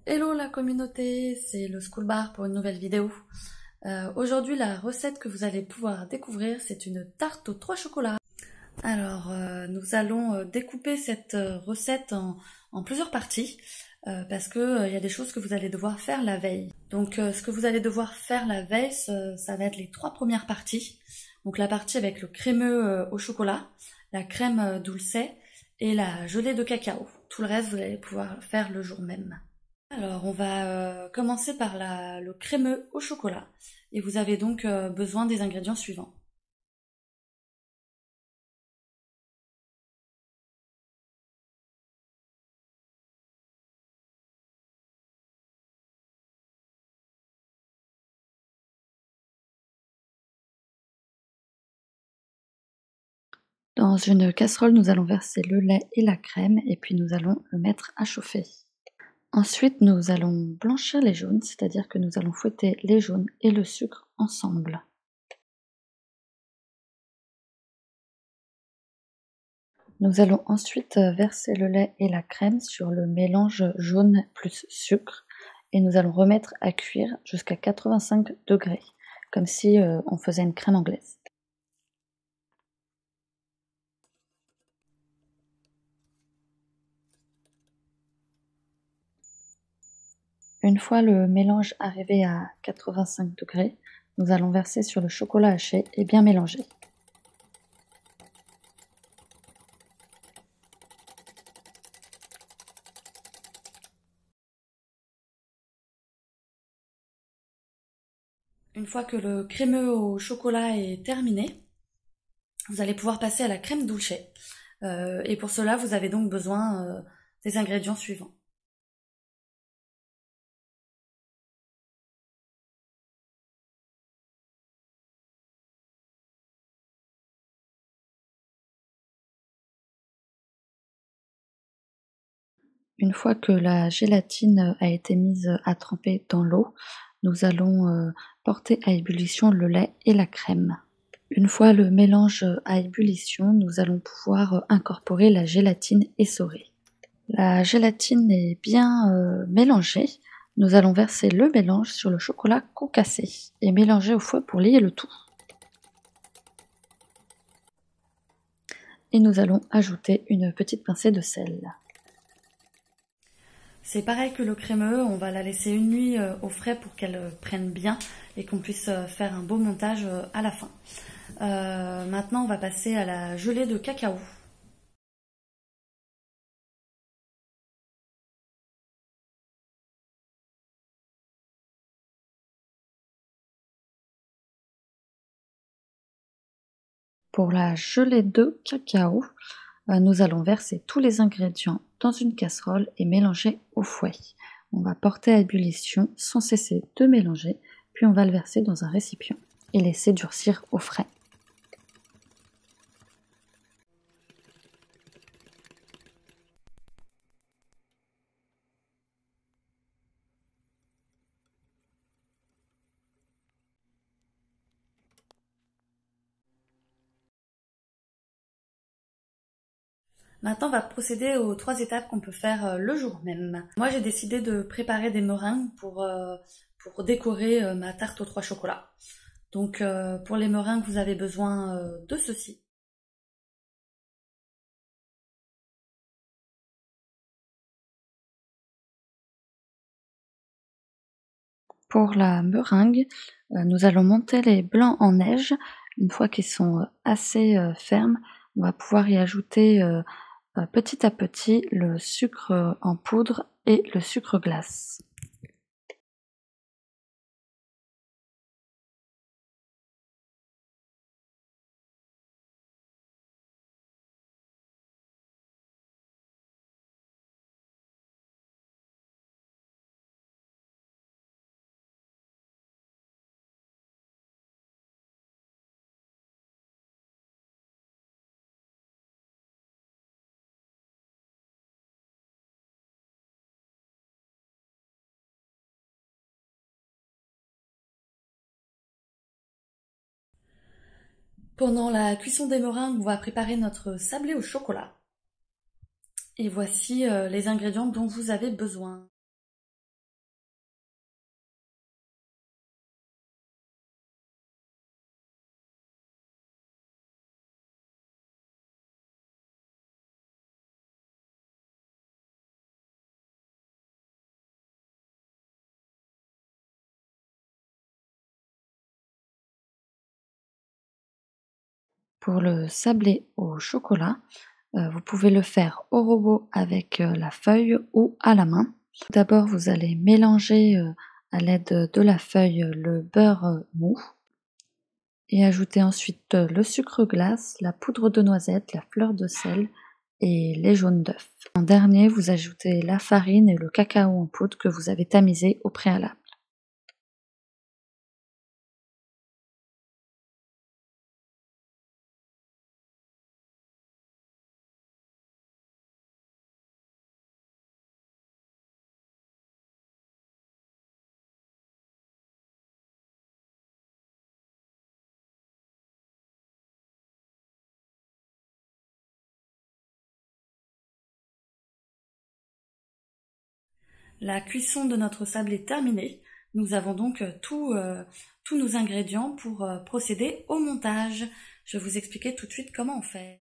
Hello la communauté, c'est le School Bar pour une nouvelle vidéo. Aujourd'hui la recette que vous allez pouvoir découvrir, c'est une tarte aux 3 chocolats. Alors nous allons découper cette recette en plusieurs parties parce que il y a des choses que vous allez devoir faire la veille. Donc ce que vous allez devoir faire la veille, ça va être les 3 premières parties. Donc la partie avec le crémeux au chocolat, la crème dulce et la gelée de cacao. Tout le reste vous allez pouvoir faire le jour même. Alors, on va commencer par le crémeux au chocolat. Et vous avez donc besoin des ingrédients suivants. Dans une casserole, nous allons verser le lait et la crème et puis nous allons le mettre à chauffer. Ensuite, nous allons blanchir les jaunes, c'est-à-dire que nous allons fouetter les jaunes et le sucre ensemble. Nous allons ensuite verser le lait et la crème sur le mélange jaune plus sucre et nous allons remettre à cuire jusqu'à 85 degrés, comme si on faisait une crème anglaise. Une fois le mélange arrivé à 85 degrés, nous allons verser sur le chocolat haché et bien mélanger. Une fois que le crémeux au chocolat est terminé, vous allez pouvoir passer à la crème dulce. Et pour cela, vous avez donc besoin des ingrédients suivants. Une fois que la gélatine a été mise à tremper dans l'eau, nous allons porter à ébullition le lait et la crème. Une fois le mélange à ébullition, nous allons pouvoir incorporer la gélatine essorée. La gélatine est bien mélangée. Nous allons verser le mélange sur le chocolat concassé et mélanger au fouet pour lier le tout. Et nous allons ajouter une petite pincée de sel. C'est pareil que le crémeux, on va la laisser une nuit au frais pour qu'elle prenne bien et qu'on puisse faire un beau montage à la fin. Maintenant, on va passer à la gelée de cacao. Pour la gelée de cacao, nous allons verser tous les ingrédients dans une casserole et mélanger au fouet. On va porter à ébullition sans cesser de mélanger, puis on va le verser dans un récipient et laisser durcir au frais. Maintenant, on va procéder aux 3 étapes qu'on peut faire le jour même. Moi, j'ai décidé de préparer des meringues pour décorer ma tarte aux 3 chocolats. Donc, pour les meringues, vous avez besoin de ceci. Pour la meringue, nous allons monter les blancs en neige. Une fois qu'ils sont assez fermes, on va pouvoir y ajouter petit à petit le sucre en poudre et le sucre glace. Pendant la cuisson des meringues, on va préparer notre sablé au chocolat. Et voici les ingrédients dont vous avez besoin. Pour le sablé au chocolat, vous pouvez le faire au robot avec la feuille ou à la main. D'abord, vous allez mélanger à l'aide de la feuille le beurre mou et ajouter ensuite le sucre glace, la poudre de noisette, la fleur de sel et les jaunes d'œufs. En dernier, vous ajoutez la farine et le cacao en poudre que vous avez tamisé au préalable. La cuisson de notre sable est terminée. Nous avons donc tous nos ingrédients pour procéder au montage. Je vais vous expliquer tout de suite comment on fait.